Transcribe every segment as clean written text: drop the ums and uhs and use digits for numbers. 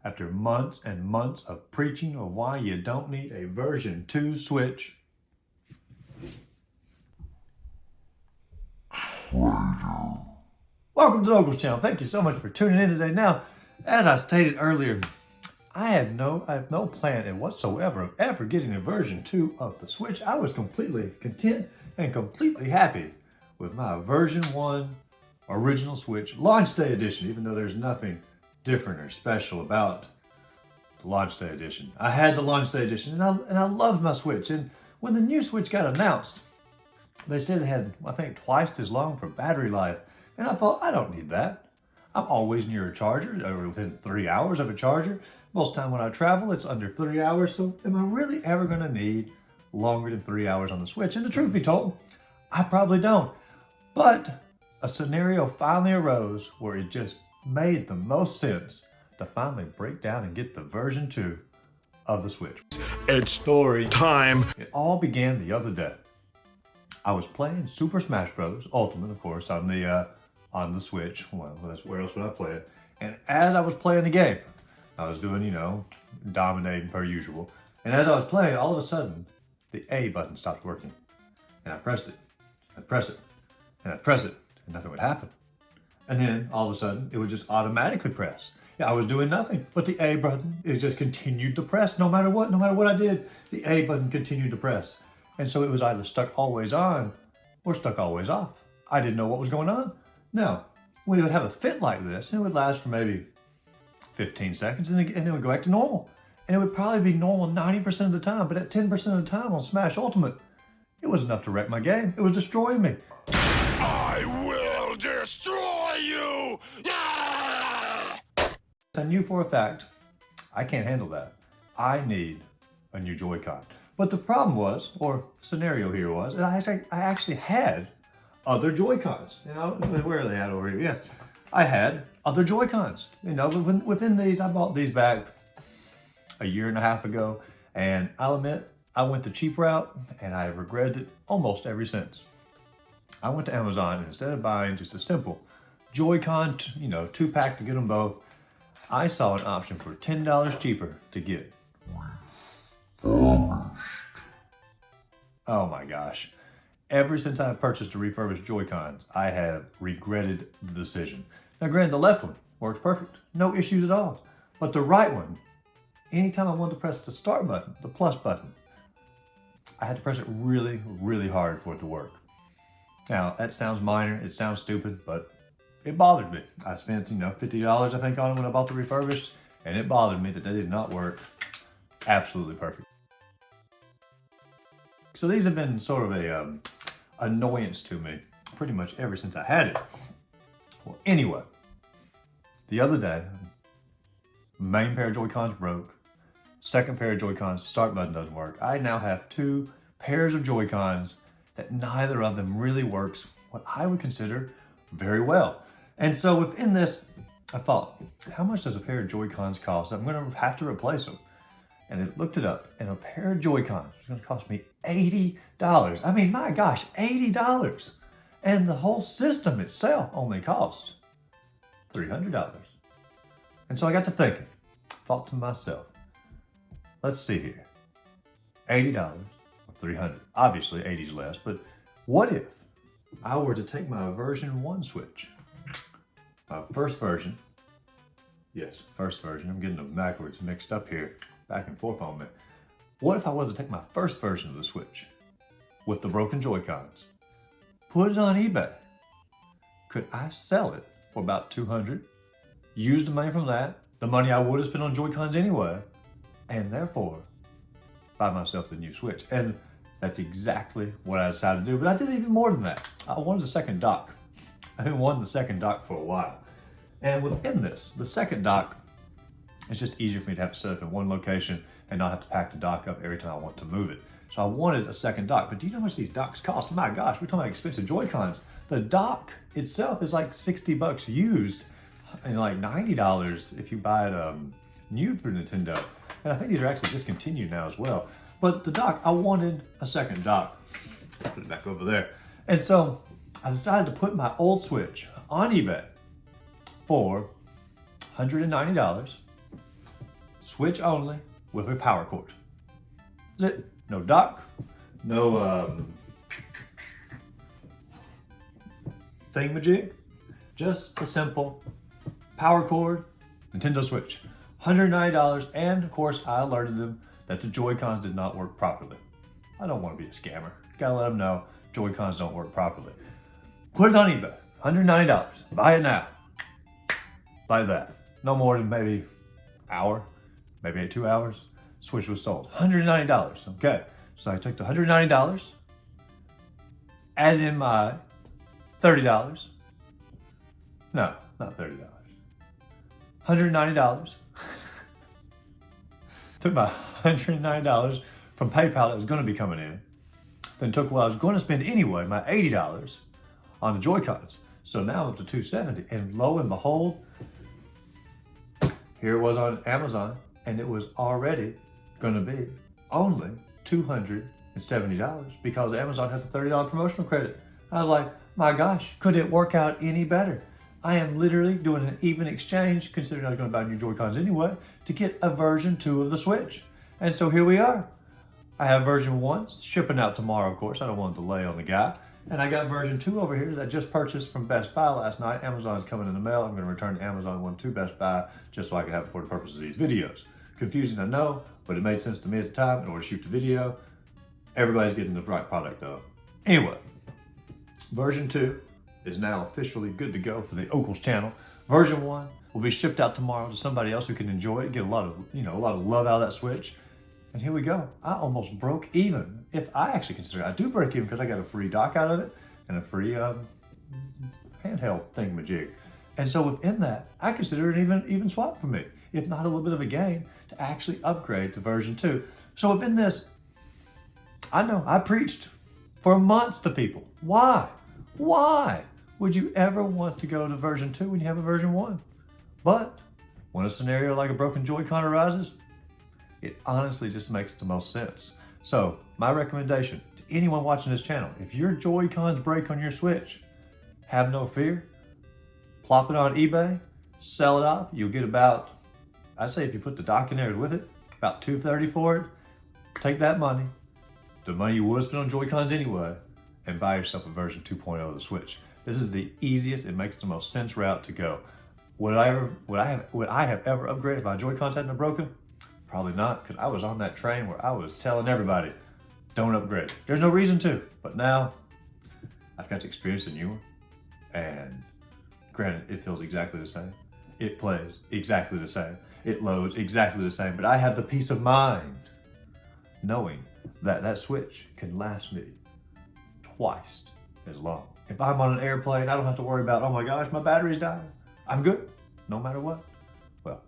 after months and months of preaching of why you don't need a version 2 Switch. Welcome to the Locals Channel. Thank you so much for tuning in today. Now, as I stated earlier, I have no plan whatsoever of ever getting a version 2 of the Switch. I was completely content and completely happy with my version 1 original Switch launch day edition, even though there's nothing different or special about the launch day edition. I had the launch day edition and I loved my Switch. And when the new Switch got announced, they said it had, I think, twice as long for battery life. And I thought, I don't need that. I'm always near a charger, or within 3 hours of a charger. Most time when I travel, it's under 3 hours. So am I really ever gonna need longer than 3 hours on the Switch? And the truth be told, I probably don't. But a scenario finally arose where it just made the most sense to finally break down and get the version 2 of the Switch. It's story time. It all began the other day. I was playing Super Smash Bros. Ultimate, of course, on the Switch. Well, where else would I play it? And as I was playing the game, I was doing, dominating per usual. And as I was playing, all of a sudden, the A button stopped working. And I pressed it. I'd press it. And I'd press it. And nothing would happen. And then, all of a sudden, it would just automatically press. Yeah, I was doing nothing. But the A button, it just continued to press. No matter what I did, the A button continued to press. And so it was either stuck always on or stuck always off. I didn't know what was going on. Now, when it would have a fit like this, it would last for maybe 15 seconds and then it would go back to normal. And it would probably be normal 90% of the time, but at 10% of the time on Smash Ultimate, it was enough to wreck my game. It was destroying me. I will destroy you! Yeah! I knew for a fact, I can't handle that. I need a new Joy-Con. But the problem was, or scenario here was, I actually had other Joy-Cons. Where are they at over here? Yeah, I had other Joy-Cons. Within these, I bought these back a year and a half ago, and I'll admit, I went the cheap route, and I have regretted it almost ever since. I went to Amazon, and instead of buying just a simple Joy-Con, 2-pack to get them both, I saw an option for $10 cheaper to get. Oh my gosh. Ever since I purchased the refurbished Joy-Cons, I have regretted the decision. Now granted, the left one works perfect. No issues at all. But the right one, anytime I wanted to press the start button, the plus button, I had to press it really, really hard for it to work. Now, that sounds minor, it sounds stupid, but it bothered me. I spent, $50 I think on it when I bought the refurbished, and it bothered me that they did not work absolutely perfect. So these have been sort of a annoyance to me pretty much ever since I had it. Well, anyway, the other day, main pair of Joy-Cons broke. Second pair of Joy-Cons, start button doesn't work. I now have 2 pairs of Joy-Cons that neither of them really works what I would consider very well. And so within this, I thought, how much does a pair of Joy-Cons cost? I'm gonna have to replace them. And I looked it up, and a pair of Joy-Cons was gonna cost me $80. I mean, my gosh, $80. And the whole system itself only cost $300. And so I got to thinking, thought to myself, let's see here, $80 or $300. Obviously, 80's less, but what if I were to take my version 1 Switch, my first version, yes, first version, I'm getting them backwards, mixed up here, back and forth on me. What if I was to take my first version of the Switch with the broken Joy-Cons, put it on eBay? Could I sell it for about $200, use the money from that, the money I would have spent on Joy-Cons anyway, and therefore buy myself the new Switch? And that's exactly what I decided to do, but I did even more than that. I wanted a second dock. I've been wanting the second dock for a while. And within this, the second dock, it's just easier for me to have to set up in one location and not have to pack the dock up every time I want to move it. So I wanted a second dock, but do you know how much these docks cost? My gosh, we're talking about expensive Joy-Cons. The dock itself is like $60 used and like $90 if you buy it new through Nintendo. And I think these are actually discontinued now as well. But the dock, I wanted a second dock. Put it back over there. And so I decided to put my old Switch on eBay for $190. Switch only with a power cord. That's it. No dock, no thingamajig, just a simple power cord Nintendo Switch. $190, and of course I alerted them that the Joy-Cons did not work properly. I don't want to be a scammer. Gotta let them know Joy-Cons don't work properly. Put it on eBay, $190. Buy it now. Like that. No more than maybe hour, maybe 2 hours. Switch was sold. $190. Okay. So I took the $190, added in my $30. No, not $30. $190. Took my $190 from PayPal that was going to be coming in. Then took what I was going to spend anyway, my $80, on the Joy-Cons. So now I'm up to $270. And lo and behold, here it was on Amazon, and it was already going to be only $270 because Amazon has a $30 promotional credit. I was like, my gosh, could it work out any better? I am literally doing an even exchange, considering I was going to buy new Joy-Cons anyway, to get a version 2 of the Switch. And so here we are. I have version 1, shipping out tomorrow, of course. I don't want to delay on the guy. And I got version 2 over here that I just purchased from Best Buy last night. Amazon's coming in the mail. I'm going to return Amazon one to Best Buy just so I can have it for the purpose of these videos. Confusing, I know, but it made sense to me at the time in order to shoot the video. Everybody's getting the right product though. Anyway, version 2 is now officially good to go for the Ocals channel. Version 1 will be shipped out tomorrow to somebody else who can enjoy it, get a lot of love out of that Switch. And here we go. I almost broke even. If I actually consider it, I do break even because I got a free dock out of it and a free handheld thingamajig. And so within that, I consider it even swap for me, if not a little bit of a gain, to actually upgrade to version 2. So within this, I know I preached for months to people. Why? Why would you ever want to go to version 2 when you have a version 1? But when a scenario like a broken Joy-Con arises, it honestly just makes the most sense. So my recommendation to anyone watching this channel, if your Joy-Cons break on your Switch, have no fear. Plop it on eBay, sell it off. You'll get about, I'd say if you put the dock in there with it, about $230 for it. Take that money, the money you would spend on Joy-Cons anyway, and buy yourself a version 2.0 of the Switch. This is the easiest, it makes the most sense route to go. Would I have ever upgraded if my Joy-Cons hadn't broken? Probably not, because I was on that train where I was telling everybody, don't upgrade. There's no reason to, but now I've got to experience a new one. And granted, it feels exactly the same. It plays exactly the same. It loads exactly the same, but I have the peace of mind knowing that that Switch can last me twice as long. If I'm on an airplane, I don't have to worry about, oh my gosh, my battery's dying. I'm good, no matter what. Well,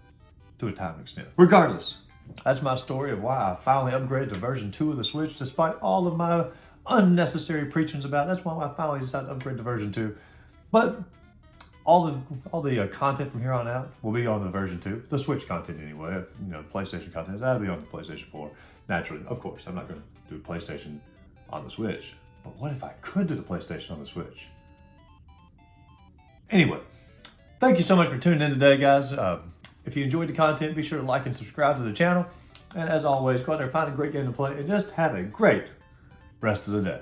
to a time extent. Regardless, that's my story of why I finally upgraded to version 2 of the Switch, despite all of my unnecessary preachings about it. That's why I finally decided to upgrade to version 2. But all the content from here on out will be on the version 2. The Switch content anyway, PlayStation content, that'll be on the PlayStation 4. Naturally, of course, I'm not going to do PlayStation on the Switch. But what if I could do the PlayStation on the Switch? Anyway, thank you so much for tuning in today, guys. If you enjoyed the content, be sure to like and subscribe to the channel. And as always, go out there, find a great game to play, and just have a great rest of the day.